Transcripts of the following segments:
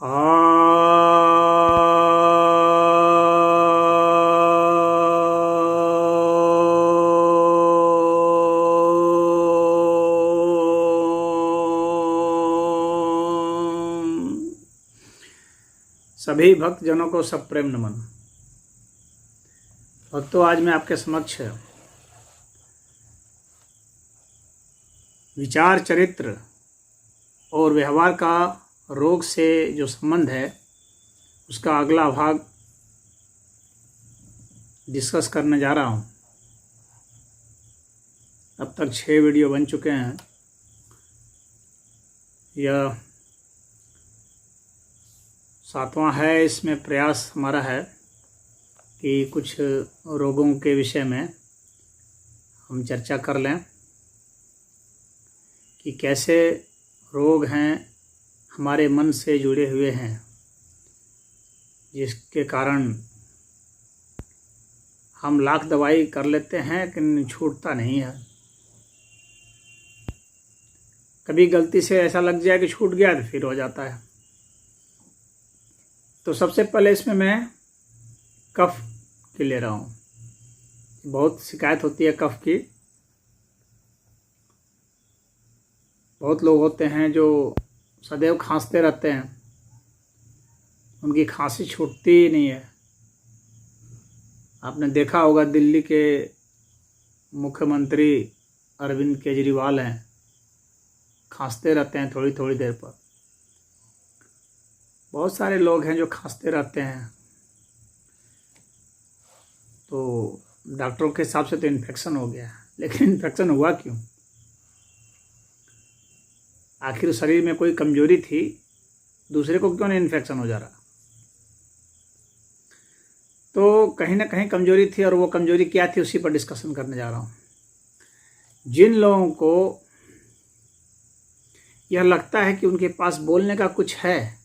सभी भक्तजनों को सब प्रेम नमन। भक्तों, आज मैं आपके समक्ष विचार, चरित्र और व्यवहार का रोग से जो संबंध है उसका अगला भाग डिस्कस करने जा रहा हूँ। अब तक 6 वीडियो बन चुके हैं। यह 7वां है। इसमें प्रयास हमारा है कि कुछ रोगों के विषय में हम चर्चा कर लें कि कैसे रोग हैं हमारे मन से जुड़े हुए हैं, जिसके कारण हम लाख दवाई कर लेते हैं लेकिन छूटता नहीं है। कभी गलती से ऐसा लग जाए कि छूट गया तो फिर हो जाता है। तो सबसे पहले इसमें मैं कफ की ले रहा हूँ। बहुत शिकायत होती है कफ की। बहुत लोग होते हैं जो सदैव खांसते रहते हैं, उनकी खांसी छूटती ही नहीं है। आपने देखा होगा दिल्ली के मुख्यमंत्री अरविंद केजरीवाल हैं, खांसते रहते हैं थोड़ी थोड़ी देर पर। बहुत सारे लोग हैं जो खांसते रहते हैं। तो डॉक्टरों के हिसाब से तो इन्फेक्शन हो गया है, लेकिन इन्फेक्शन हुआ क्यों? आखिर शरीर में कोई कमजोरी थी, दूसरे को क्यों नहीं इन्फेक्शन हो जा रहा? तो कहीं ना कहीं कमजोरी थी, और वो कमजोरी क्या थी उसी पर डिस्कशन करने जा रहा हूँ। जिन लोगों को यह लगता है कि उनके पास बोलने का कुछ है,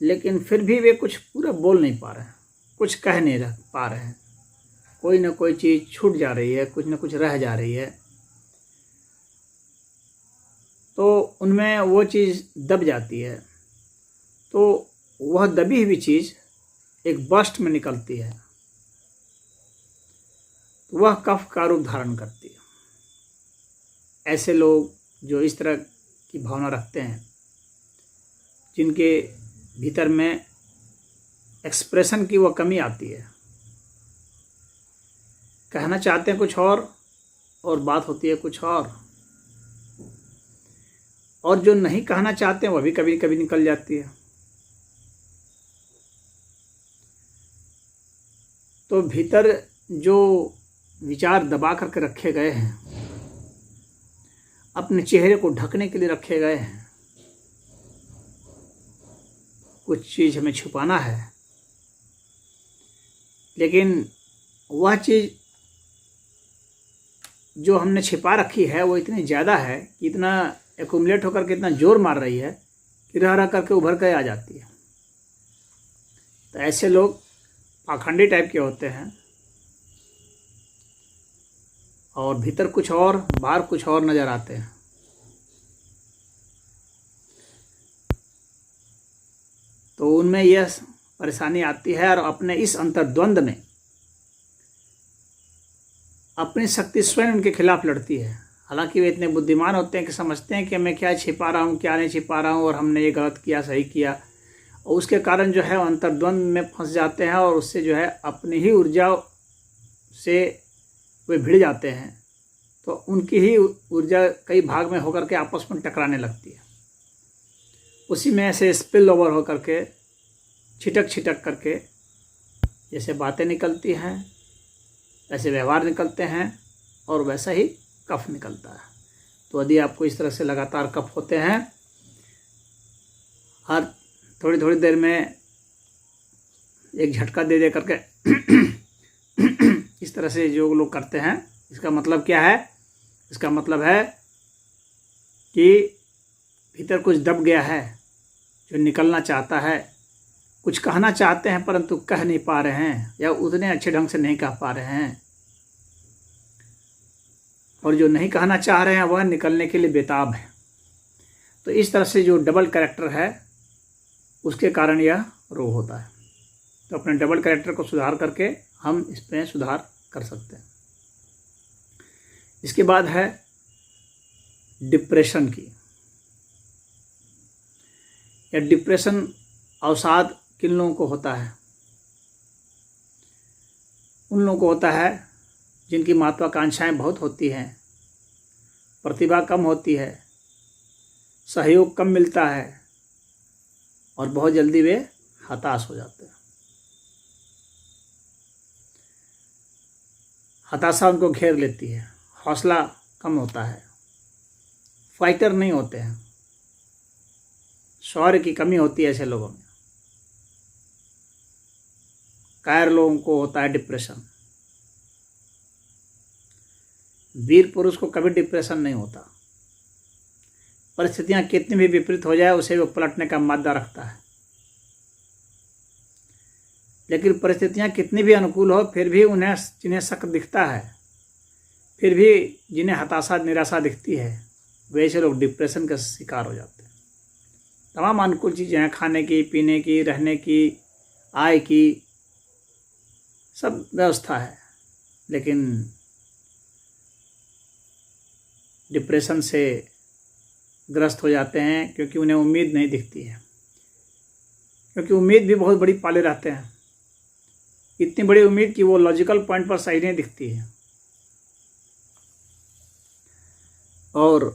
लेकिन फिर भी वे कुछ पूरा बोल नहीं पा रहे हैं, कुछ कह नहीं पा रहे हैं, कोई ना कोई चीज़ छूट जा रही है, कुछ ना कुछ रह जा रही है, तो उनमें वो चीज़ दब जाती है। तो वह दबी हुई चीज़ एक बर्स्ट में निकलती है, वह कफ का रूप धारण करती है। ऐसे लोग जो इस तरह की भावना रखते हैं, जिनके भीतर में एक्सप्रेशन की वह कमी आती है, कहना चाहते हैं कुछ और बात होती है कुछ और जो नहीं कहना चाहते हैं वह भी कभी कभी निकल जाती है। तो भीतर जो विचार दबा करके रखे गए हैं, अपने चेहरे को ढकने के लिए रखे गए हैं, कुछ चीज़ हमें छुपाना है, लेकिन वह चीज़ जो हमने छिपा रखी है वो इतनी ज़्यादा है कि इतना एक्यूमुलेट होकर के इतना जोर मार रही है कि रह रह करके उभर कर आ जाती है। तो ऐसे लोग पाखंडी टाइप के होते हैं, और भीतर कुछ और बाहर कुछ और नज़र आते हैं। तो उनमें यह परेशानी आती है, और अपने इस अंतर्द्वंद में अपनी शक्ति स्वयं उनके खिलाफ लड़ती है। हालांकि वे इतने बुद्धिमान होते हैं कि समझते हैं कि मैं क्या छिपा रहा हूँ, क्या नहीं छिपा रहा हूँ, और हमने ये गलत किया, सही किया, और उसके कारण जो है अंतर्द्वंद में फंस जाते हैं, और उससे जो है अपनी ही ऊर्जा से वे भिड़ जाते हैं। तो उनकी ही ऊर्जा कई भाग में होकर के आपस में टकराने लगती है। उसी में ऐसे स्पिल ओवर होकर के छिटक करके जैसे बातें निकलती हैं, वैसे व्यवहार निकलते हैं, और वैसा ही कफ निकलता है। तो यदि आपको इस तरह से लगातार कफ होते हैं, हर थोड़ी थोड़ी देर में एक झटका दे करके इस तरह से जो लोग करते हैं, इसका मतलब क्या है? इसका मतलब है कि भीतर कुछ दब गया है, जो निकलना चाहता है, कुछ कहना चाहते हैं परंतु कह नहीं पा रहे हैं, या उतने अच्छे ढंग से नहीं कह पा रहे हैं, और जो नहीं कहना चाह रहे हैं वह निकलने के लिए बेताब है। तो इस तरह से जो डबल कैरेक्टर है उसके कारण यह रोग होता है। तो अपने डबल कैरेक्टर को सुधार करके हम इसमें सुधार कर सकते हैं। इसके बाद है डिप्रेशन की। या डिप्रेशन अवसाद किन लोगों को होता है? उन लोगों को होता है जिनकी महत्वाकांक्षाएं बहुत होती हैं, प्रतिभा कम होती है, सहयोग कम मिलता है और बहुत जल्दी वे हताश हो जाते हैं। हताशा उनको घेर लेती है, हौसला कम होता है, फाइटर नहीं होते हैं, शौर्य की कमी होती है ऐसे लोगों में। कायर लोगों को होता है डिप्रेशन। वीर पुरुष को कभी डिप्रेशन नहीं होता। परिस्थितियां कितनी भी विपरीत हो जाए उसे वो पलटने का मादा रखता है। लेकिन परिस्थितियां कितनी भी अनुकूल हो फिर भी उन्हें जिन्हें शक दिखता है, फिर भी जिन्हें हताशा निराशा दिखती है, वैसे लोग डिप्रेशन का शिकार हो जाते हैं। तमाम अनुकूल चीज़ें हैं, खाने की, पीने की, रहने की, आय की, सब व्यवस्था है, लेकिन डिप्रेशन से ग्रस्त हो जाते हैं क्योंकि उन्हें उम्मीद नहीं दिखती है। क्योंकि उम्मीद भी बहुत बड़ी पाले रहते हैं, इतनी बड़ी उम्मीद कि वो लॉजिकल पॉइंट पर सही नहीं दिखती है। और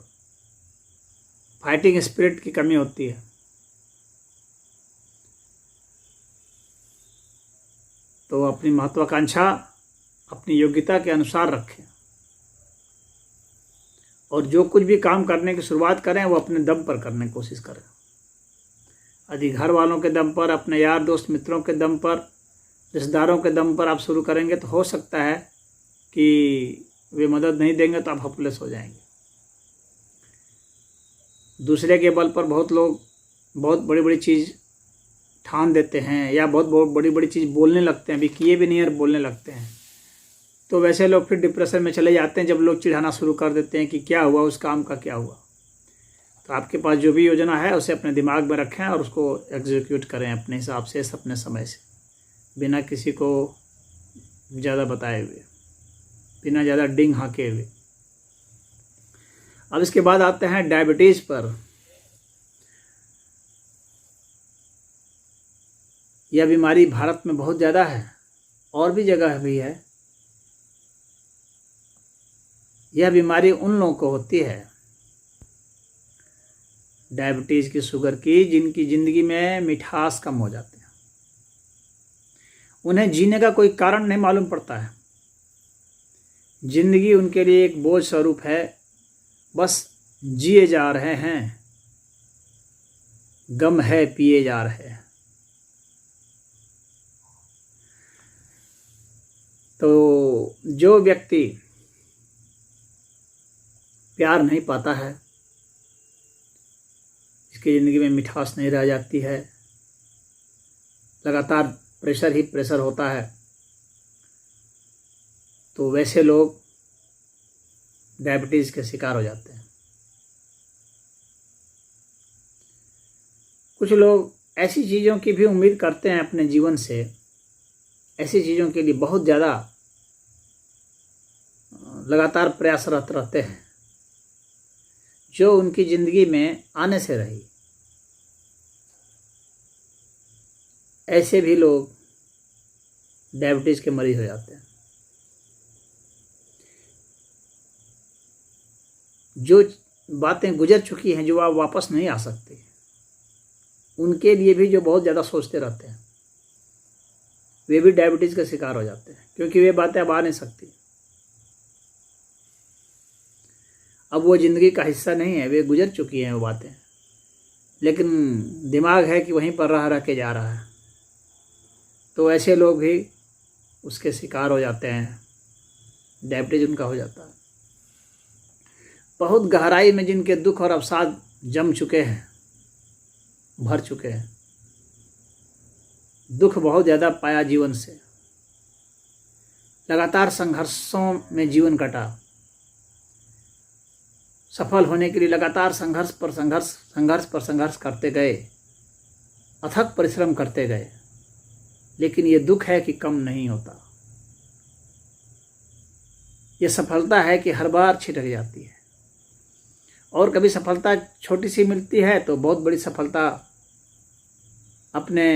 फाइटिंग स्पिरिट की कमी होती है। तो अपनी महत्वाकांक्षा अपनी योग्यता के अनुसार रखें और जो कुछ भी काम करने की शुरुआत करें वो अपने दम पर करने की कोशिश करें। यदि घर वालों के दम पर, अपने यार दोस्त मित्रों के दम पर, रिश्तेदारों के दम पर आप शुरू करेंगे तो हो सकता है कि वे मदद नहीं देंगे तो आप होपलेस हो जाएंगे। दूसरे के बल पर बहुत लोग बहुत बड़ी बड़ी चीज़ ठान देते हैं या बहुत बड़ी बड़ी चीज़ बोलने लगते हैं, अभी किए भी नहीं और बोलने लगते हैं। तो वैसे लोग फिर डिप्रेशन में चले जाते हैं जब लोग चिढ़ाना शुरू कर देते हैं कि क्या हुआ, उस काम का क्या हुआ। तो आपके पास जो भी योजना है उसे अपने दिमाग में रखें और उसको एग्जीक्यूट करें अपने हिसाब से, अपने समय से, बिना किसी को ज़्यादा बताए हुए, बिना ज़्यादा डिंग हाके हुए। अब इसके बाद आते हैं डायबिटीज़ पर। यह बीमारी भारत में बहुत ज़्यादा है और भी जगह भी है। यह बीमारी उन लोगों को होती है, डायबिटीज़ की, शुगर की, जिनकी ज़िंदगी में मिठास कम हो जाते हैं। उन्हें जीने का कोई कारण नहीं मालूम पड़ता है। जिंदगी उनके लिए एक बोझ स्वरूप है, बस जिए जा रहे हैं, गम है पिए जा रहे हैं। तो जो व्यक्ति प्यार नहीं पाता है, इसकी ज़िंदगी में मिठास नहीं रह जाती है, लगातार प्रेशर ही प्रेशर होता है, तो वैसे लोग डायबिटीज़ के शिकार हो जाते हैं। कुछ लोग ऐसी चीज़ों की भी उम्मीद करते हैं अपने जीवन से, ऐसी चीज़ों के लिए बहुत ज़्यादा लगातार प्रयासरत रहते हैं जो उनकी ज़िंदगी में आने से रही। ऐसे भी लोग डायबिटीज़ के मरीज हो जाते हैं। जो बातें गुजर चुकी हैं, जो आप वापस नहीं आ सकती, उनके लिए भी जो बहुत ज़्यादा सोचते रहते हैं, वे भी डायबिटीज़ का शिकार हो जाते हैं, क्योंकि वे बातें अब आ नहीं सकती। अब वो ज़िंदगी का हिस्सा नहीं है, वे गुजर चुकी हैं वो बातें, लेकिन दिमाग है कि वहीं पर रह के जा रहा है। तो ऐसे लोग भी उसके शिकार हो जाते हैं, डायबिटीज़ उनका हो जाता है। बहुत गहराई में जिनके दुख और अवसाद जम चुके हैं, भर चुके हैं, दुख बहुत ज़्यादा पाया जीवन से, लगातार संघर्षों में जीवन कटा, सफल होने के लिए लगातार संघर्ष पर संघर्ष करते गए अथक परिश्रम करते गए, लेकिन ये दुख है कि कम नहीं होता। ये सफलता है कि हर बार छिटक जाती है, और कभी सफलता छोटी सी मिलती है तो बहुत बड़ी सफलता अपने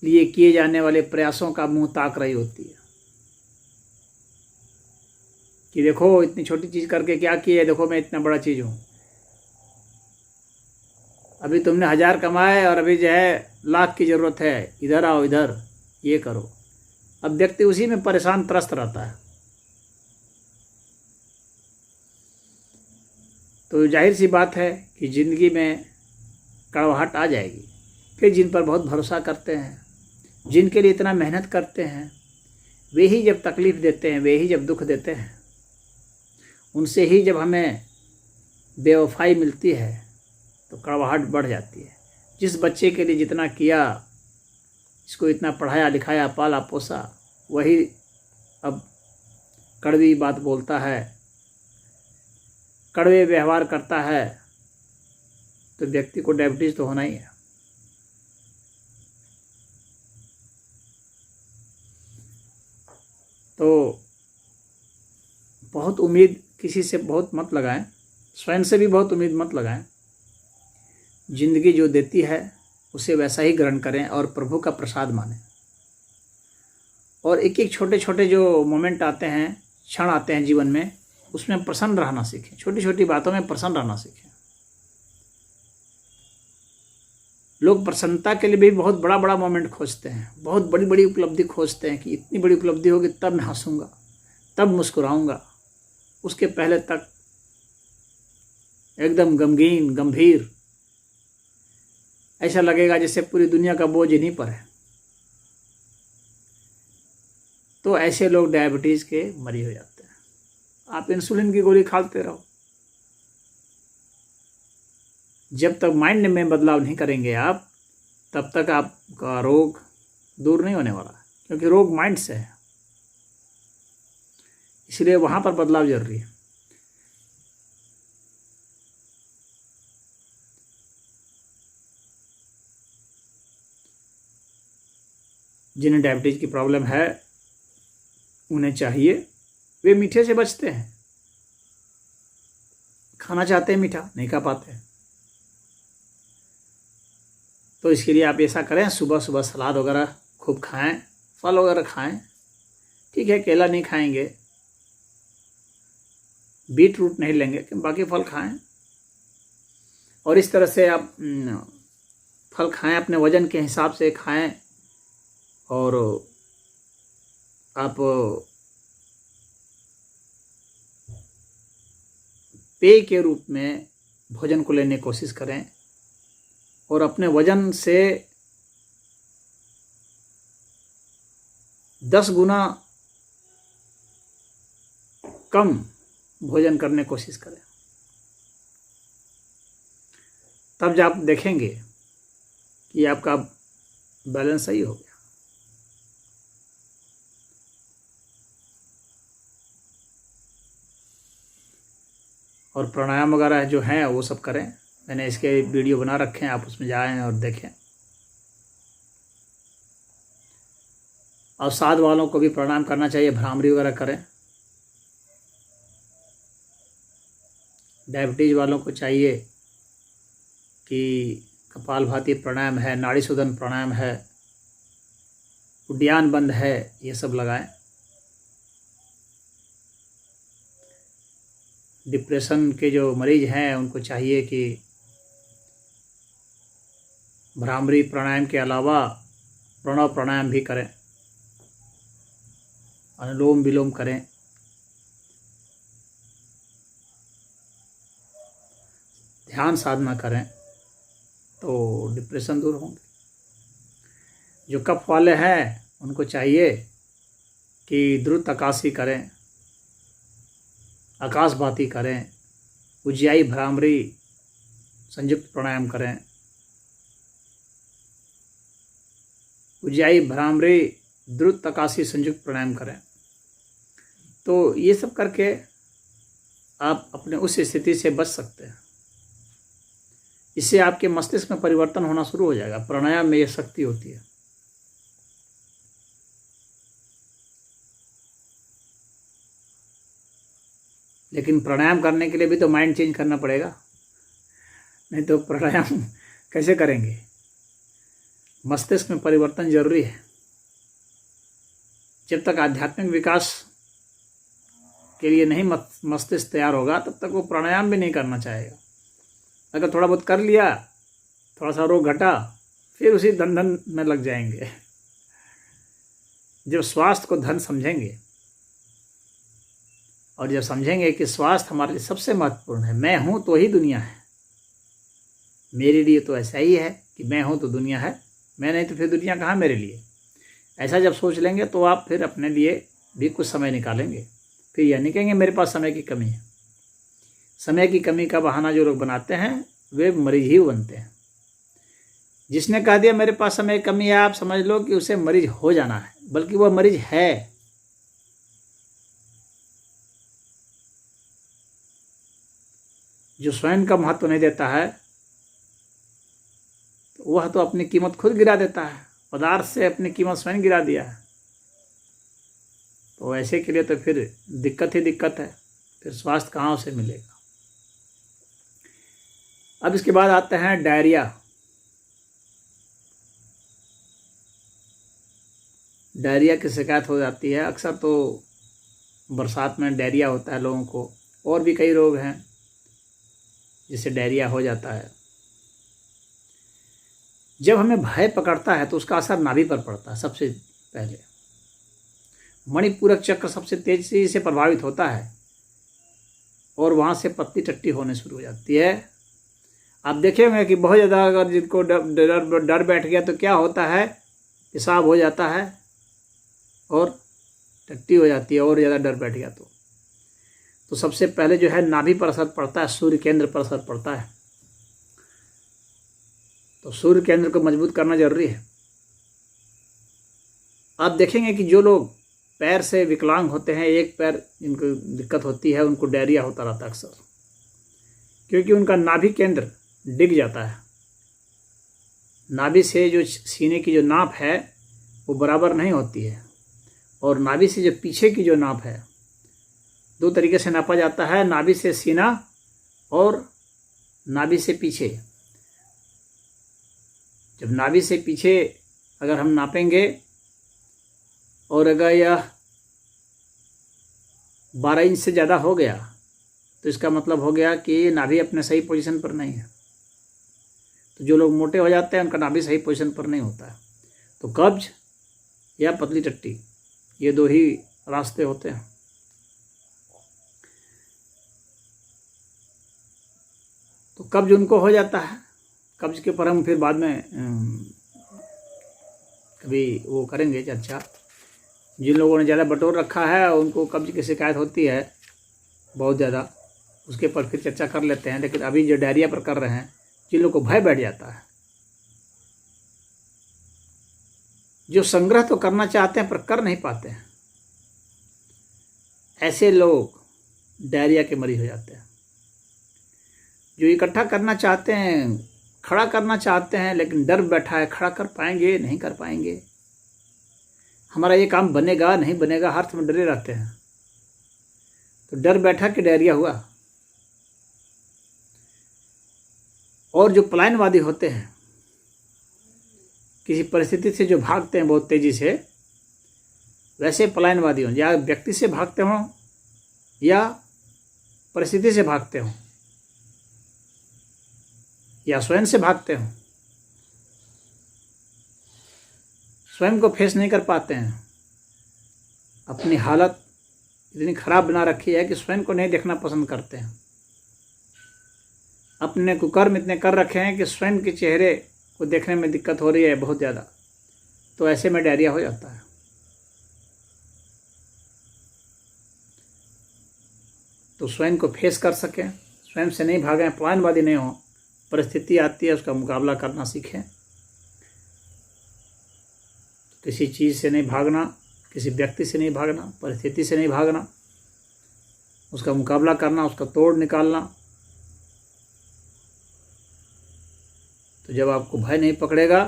लिए किए जाने वाले प्रयासों का मुंह ताक रही होती है कि देखो इतनी छोटी चीज़ करके क्या किया है, देखो मैं इतना बड़ा चीज़ हूँ। अभी तुमने 1000 कमाए और अभी जो है लाख की ज़रूरत है, इधर आओ, इधर ये करो। अब व्यक्ति उसी में परेशान त्रस्त रहता है। तो जाहिर सी बात है कि ज़िंदगी में कड़वाहट आ जाएगी। फिर जिन पर बहुत भरोसा करते हैं, जिनके लिए इतना मेहनत करते हैं, वे ही जब तकलीफ़ देते हैं, वे ही जब दुख देते हैं, उनसे ही जब हमें बेवफाई मिलती है तो कड़वाहट बढ़ जाती है। जिस बच्चे के लिए जितना किया, इसको इतना पढ़ाया लिखाया पाला पोसा, वही अब कड़वी बात बोलता है, कड़वे व्यवहार करता है, तो व्यक्ति को डायबिटीज़ तो होना ही है। तो बहुत उम्मीद किसी से बहुत मत लगाएं, स्वयं से भी बहुत उम्मीद मत लगाएं। जिंदगी जो देती है उसे वैसा ही ग्रहण करें और प्रभु का प्रसाद मानें। और एक एक छोटे छोटे जो मोमेंट आते हैं, क्षण आते हैं जीवन में, उसमें प्रसन्न रहना सीखें। छोटी छोटी बातों में प्रसन्न रहना सीखें। लोग प्रसन्नता के लिए भी बहुत बड़ा बड़ा मोमेंट खोजते हैं, बहुत बड़ी बड़ी उपलब्धि खोजते हैं कि इतनी बड़ी उपलब्धि होगी तब मैं हंसूंगा, तब मुस्कुराऊंगा। उसके पहले तक एकदम गमगीन गंभीर, ऐसा लगेगा जैसे पूरी दुनिया का बोझ इन्हीं पर है। तो ऐसे लोग डायबिटीज़ के मरीज हो जाते हैं। आप इंसुलिन की गोली खाते रहो, जब तक माइंड में बदलाव नहीं करेंगे आप, तब तक आपका रोग दूर नहीं होने वाला है, क्योंकि रोग माइंड से है। इसलिए वहाँ पर बदलाव जरूरी है। जिन्हें डायबिटीज़ की प्रॉब्लम है, उन्हें चाहिए, वे मीठे से बचते हैं, खाना चाहते हैं मीठा, नहीं खा पाते। तो इसके लिए आप ऐसा करें, सुबह सुबह सलाद वगैरह खूब खाएं, फल वगैरह खाएं। ठीक है, केला नहीं खाएंगे, बीट रूट नहीं लेंगे, कि बाकी फल खाएं। और इस तरह से आप फल खाएं, अपने वजन के हिसाब से खाएं। और आप पेय के रूप में भोजन को लेने की कोशिश करें, और अपने वजन से 10 गुना कम भोजन करने की कोशिश करें। तब जब आप देखेंगे कि आपका बैलेंस सही हो गया। और प्राणायाम वगैरह जो हैं वो सब करें। मैंने इसके वीडियो बना रखे हैं, आप उसमें जाएं और देखें। और साध वालों को भी प्राणायाम करना चाहिए, भ्रामरी वगैरह करें। डायबिटीज़ वालों को चाहिए कि कपालभाति प्राणायाम है, नाड़ी शोधन प्राणायाम है, उड्डयन बंद है, ये सब लगाएं। डिप्रेशन के जो मरीज हैं उनको चाहिए कि भ्रामरी प्राणायाम के अलावा प्रणव प्राणायाम भी करें, अनुलोम विलोम करें। ध्यान साधना करें तो डिप्रेशन दूर होंगे। जो कफ वाले हैं उनको चाहिए कि द्रुत आकाशी करें, आकाशभाती करें, उज्जाई भ्रामरी संयुक्त प्राणायाम करें, उज्जाई भ्रामरी द्रुत आकाशी संयुक्त प्राणायाम करें। तो ये सब करके आप अपने उस स्थिति से बच सकते हैं। इससे आपके मस्तिष्क में परिवर्तन होना शुरू हो जाएगा। प्राणायाम में यह शक्ति होती है। लेकिन प्राणायाम करने के लिए भी तो माइंड चेंज करना पड़ेगा, नहीं तो प्राणायाम कैसे करेंगे। मस्तिष्क में परिवर्तन जरूरी है। जब तक आध्यात्मिक विकास के लिए नहीं मस्तिष्क तैयार होगा, तब तक वो प्राणायाम भी नहीं करना चाहेगा। अगर थोड़ा बहुत कर लिया, थोड़ा सा रोग घटा, फिर उसी धन में लग जाएंगे। जब स्वास्थ्य को धन समझेंगे और जब समझेंगे कि स्वास्थ्य हमारे लिए सबसे महत्वपूर्ण है, मैं हूं तो ही दुनिया है, मेरे लिए तो ऐसा ही है कि मैं हूं तो दुनिया है, मैं नहीं तो फिर दुनिया कहाँ मेरे लिए। ऐसा जब सोच लेंगे तो आप फिर अपने लिए भी कुछ समय निकालेंगे। फिर यह नहीं कहेंगे मेरे पास समय की कमी है। समय की कमी का बहाना जो लोग बनाते हैं वे मरीज ही बनते हैं। जिसने कह दिया मेरे पास समय की कमी है, आप समझ लो कि उसे मरीज हो जाना है, बल्कि वह मरीज है। जो स्वयं का महत्व नहीं देता है, वह तो अपनी कीमत खुद गिरा देता है। पदार्थ से अपनी कीमत स्वयं गिरा दिया है। तो ऐसे के लिए तो फिर दिक्कत ही दिक्कत है। फिर स्वास्थ्य कहाँ उसे मिलेगा। अब इसके बाद आते हैं डायरिया। डायरिया की शिकायत हो जाती है अक्सर। तो बरसात में डायरिया होता है लोगों को, और भी कई रोग हैं जिससे डायरिया हो जाता है। जब हमें भय पकड़ता है तो उसका असर नाभि पर पड़ता है। सबसे पहले मणिपूरक चक्र सबसे तेजी से प्रभावित होता है और वहाँ से पत्ती टट्टी होने शुरू हो जाती है। आप देखेंगे कि बहुत ज़्यादा अगर जिनको डर बैठ गया तो क्या होता है, पेशाब हो जाता है और टट्टी हो जाती है। और ज़्यादा डर बैठ गया तो सबसे पहले जो है नाभि पर असर पड़ता है, सूर्य केंद्र पर असर पड़ता है। तो सूर्य केंद्र को मजबूत करना जरूरी है। आप देखेंगे कि जो लोग पैर से विकलांग होते हैं, एक पैर जिनको दिक्कत होती है, उनको डायरिया होता रहता है अक्सर, क्योंकि उनका नाभि केंद्र डिग जाता है। नाभि से जो सीने की जो नाप है वो बराबर नहीं होती है, और नाभि से जो पीछे की जो नाप है, दो तरीके से नापा जाता है, नाभि से सीना और नाभि से पीछे। जब नाभि से पीछे अगर हम नापेंगे और अगर यह 12 इंच से ज़्यादा हो गया तो इसका मतलब हो गया कि नाभि अपने सही पोजीशन पर नहीं है। तो जो लोग मोटे हो जाते हैं उनका नाभि सही पोजीशन पर नहीं होता है। तो कब्ज या पतली टट्टी, ये दो ही रास्ते होते हैं। तो कब्ज उनको हो जाता है। कब्ज के ऊपर हम फिर बाद में कभी वो करेंगे चर्चा। जिन लोगों ने ज़्यादा बटोर रखा है उनको कब्ज की शिकायत होती है बहुत ज़्यादा, उसके ऊपर फिर चर्चा कर लेते हैं। लेकिन अभी जो डायरिया पर कर रहे हैं, जिन लोगों को भय बैठ जाता है, जो संग्रह तो करना चाहते हैं पर कर नहीं पाते हैं, ऐसे लोग डायरिया के मरीज हो जाते हैं। जो इकट्ठा करना चाहते हैं, खड़ा करना चाहते हैं, लेकिन डर बैठा है, खड़ा कर पाएंगे नहीं कर पाएंगे, हमारा ये काम बनेगा नहीं बनेगा, हर समय डरे रहते हैं। तो डर बैठा कि डायरिया हुआ। और जो पलायनवादी होते हैं, किसी परिस्थिति से जो भागते हैं बहुत तेजी से, वैसे पलायनवादी हों, या व्यक्ति से भागते हों या परिस्थिति से भागते हों या स्वयं से भागते हों, स्वयं को फेस नहीं कर पाते हैं। अपनी हालत इतनी खराब बना रखी है कि स्वयं को नहीं देखना पसंद करते हैं। अपने कुकर्म इतने कर रखे हैं कि स्वयं के चेहरे को देखने में दिक्कत हो रही है बहुत ज़्यादा। तो ऐसे में डायरिया हो जाता है। तो स्वयं को फेस कर सकें, स्वयं से नहीं भागें, पलायनवादी नहीं हो। परिस्थिति आती है उसका मुकाबला करना सीखें। किसी चीज़ से नहीं भागना, किसी व्यक्ति से नहीं भागना, परिस्थिति से नहीं भागना, उसका मुकाबला करना, उसका तोड़ निकालना। तो जब आपको भय नहीं पकड़ेगा,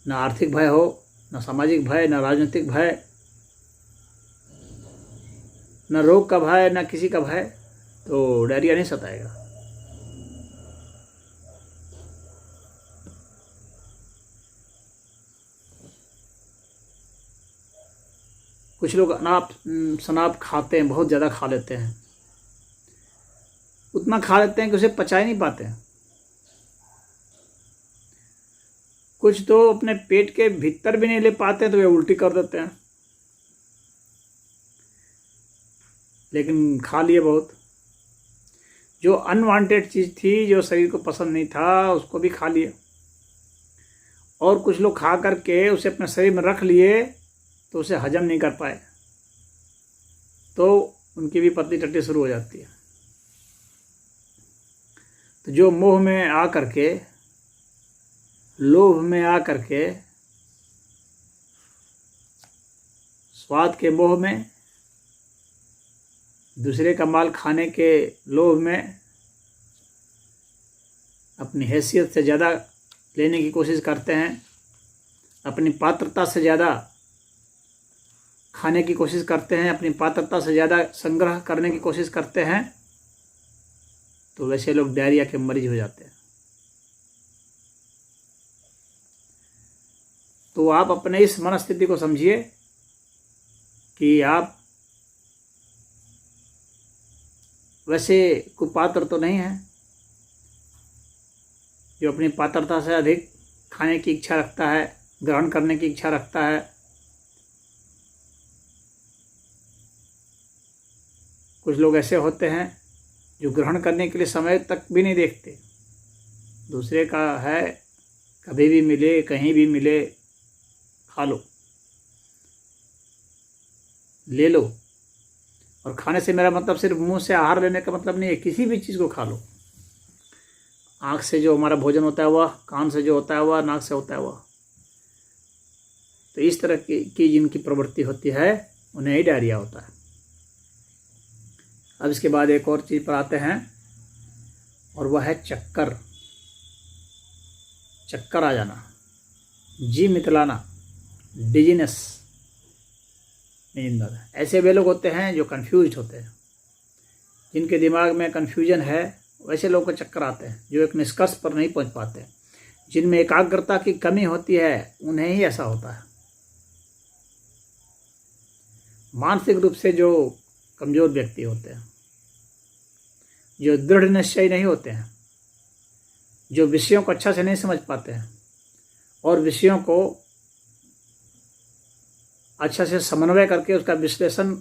ना आर्थिक भय हो, ना सामाजिक भय, ना राजनीतिक भय, ना रोग का भय, ना किसी का भय, तो डायरिया नहीं सताएगा। कुछ लोग अनाप शनाप खाते हैं, बहुत ज़्यादा खा लेते हैं, उतना खा लेते हैं कि उसे पचा ही नहीं पाते हैं। कुछ तो अपने पेट के भीतर भी नहीं ले पाते हैं तो वे उल्टी कर देते हैं, लेकिन खा लिए बहुत। जो अनवांटेड चीज़ थी, जो शरीर को पसंद नहीं था, उसको भी खा लिए। और कुछ लोग खा करके उसे अपने शरीर में रख लिए तो उसे हजम नहीं कर पाए, तो उनकी भी पतली टट्टी शुरू हो जाती है। तो जो मोह में आ करके, लोभ में आ करके, स्वाद के मोह में, दूसरे का माल खाने के लोभ में, अपनी हैसियत से ज़्यादा लेने की कोशिश करते हैं, अपनी पात्रता से ज़्यादा खाने की कोशिश करते हैं, अपनी पात्रता से ज़्यादा संग्रह करने की कोशिश करते हैं, तो वैसे लोग डायरिया के मरीज हो जाते हैं। तो आप अपने इस मनस्थिति को समझिए कि आप वैसे कुपात्र तो नहीं हैं, जो अपनी पात्रता से अधिक खाने की इच्छा रखता है, ग्रहण करने की इच्छा रखता है। कुछ लोग ऐसे होते हैं जो ग्रहण करने के लिए समय तक भी नहीं देखते, दूसरे का है, कभी भी मिले, कहीं भी मिले, खा लो, ले लो। और खाने से मेरा मतलब सिर्फ मुंह से आहार लेने का मतलब नहीं है, किसी भी चीज़ को खा लो। आँख से जो हमारा भोजन होता है वह, कान से जो होता है वह, नाक से होता है वह। तो इस तरह की जिनकी प्रवृत्ति होती है उन्हें ही डायरिया होता है। अब इसके बाद एक और चीज़ पर आते हैं, और वह है चक्कर। चक्कर आ जाना, जी मितलाना, डिजीनेस, नींद। ऐसे वे लोग होते हैं जो कंफ्यूज होते हैं, जिनके दिमाग में कन्फ्यूजन है, वैसे लोगों को चक्कर आते हैं, जो एक निष्कर्ष पर नहीं पहुंच पाते, जिनमें एकाग्रता की कमी होती है, उन्हें ही ऐसा होता है। मानसिक रूप से जो कमज़ोर व्यक्ति होते हैं, जो दृढ़ निश्चयी नहीं होते हैं, जो विषयों को अच्छा से नहीं समझ पाते हैं और विषयों को अच्छा से समन्वय करके उसका विश्लेषण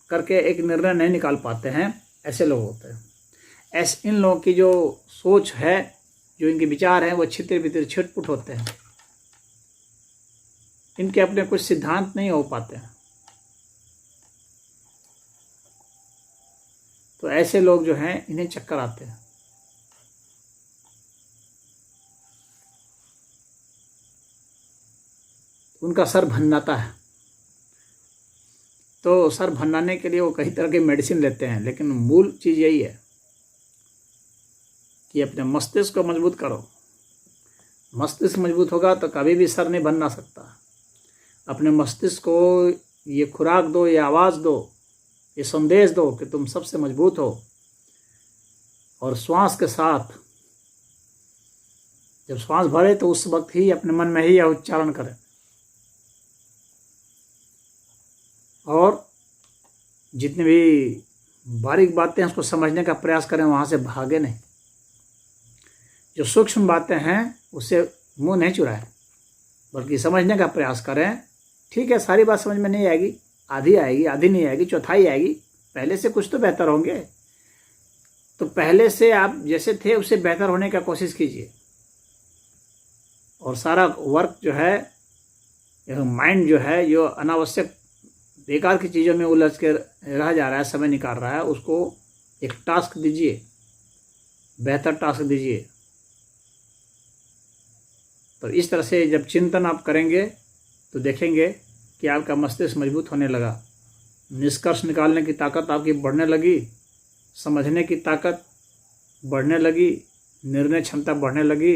करके एक निर्णय नहीं निकाल पाते हैं, ऐसे लोग होते हैं। ऐसे इन लोगों की जो सोच है, जो इनके विचार हैं, वो छितर बितर छिटपुट होते हैं। इनके अपने कुछ सिद्धांत नहीं हो पाते हैं। तो ऐसे लोग जो हैं, इन्हें चक्कर आते हैं। उनका सर भन्नाता है, तो सर भन्नाने के लिए वो कई तरह की मेडिसिन लेते हैं, लेकिन मूल चीज़ यही है कि अपने मस्तिष्क को मजबूत करो। मस्तिष्क मजबूत होगा तो कभी भी सर नहीं भन्ना सकता। अपने मस्तिष्क को ये खुराक दो, ये आवाज़ दो, ये संदेश दो कि तुम सबसे मजबूत हो। और श्वास के साथ जब श्वास भरे तो उस वक्त ही अपने मन में ही यह उच्चारण करें, और जितनी भी बारीक बातें हैं उसको समझने का प्रयास करें, वहाँ से भागे नहीं। जो सूक्ष्म बातें हैं उससे मुंह नहीं चुराएं, बल्कि समझने का प्रयास करें। ठीक है, सारी बात समझ में नहीं आएगी, आधी आएगी, आधी नहीं आएगी, चौथाई आएगी, पहले से कुछ तो बेहतर होंगे। तो पहले से आप जैसे थे उससे बेहतर होने का कोशिश कीजिए। और सारा वर्क जो है, माइंड जो है, जो अनावश्यक बेकार की चीज़ों में उलझ के रह जा रहा है, समय निकाल रहा है, उसको एक टास्क दीजिए, बेहतर टास्क दीजिए। तो इस तरह से जब चिंतन आप करेंगे तो देखेंगे कि आपका मस्तिष्क मजबूत होने लगा, निष्कर्ष निकालने की ताकत आपकी बढ़ने लगी, समझने की ताकत बढ़ने लगी, निर्णय क्षमता बढ़ने लगी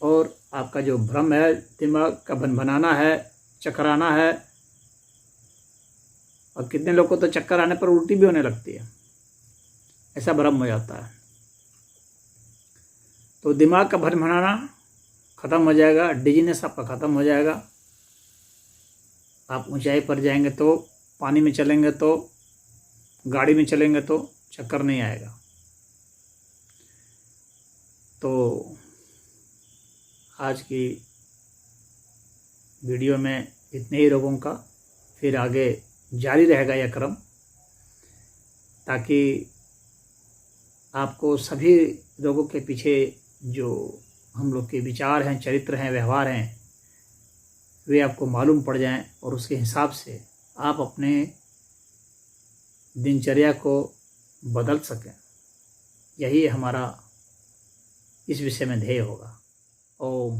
और आपका जो भ्रम है, दिमाग का भनभनाना है, चक्कर आना है, और कितने लोग को तो चक्कर आने पर उल्टी भी होने लगती है, ऐसा भ्रम हो जाता है। तो दिमाग का भनभनाना ख़त्म हो जाएगा, डिजीनेस आपका ख़त्म हो जाएगा। आप ऊंचाई पर जाएंगे तो, पानी में चलेंगे तो, गाड़ी में चलेंगे तो चक्कर नहीं आएगा। तो आज की वीडियो में इतने ही लोगों का, फिर आगे जारी रहेगा यह क्रम, ताकि आपको सभी लोगों के पीछे जो हम लोग के विचार हैं, चरित्र हैं, व्यवहार हैं, वे आपको मालूम पड़ जाएं और उसके हिसाब से आप अपने दिनचर्या को बदल सकें। यही हमारा इस विषय में ध्येय होगा। ओम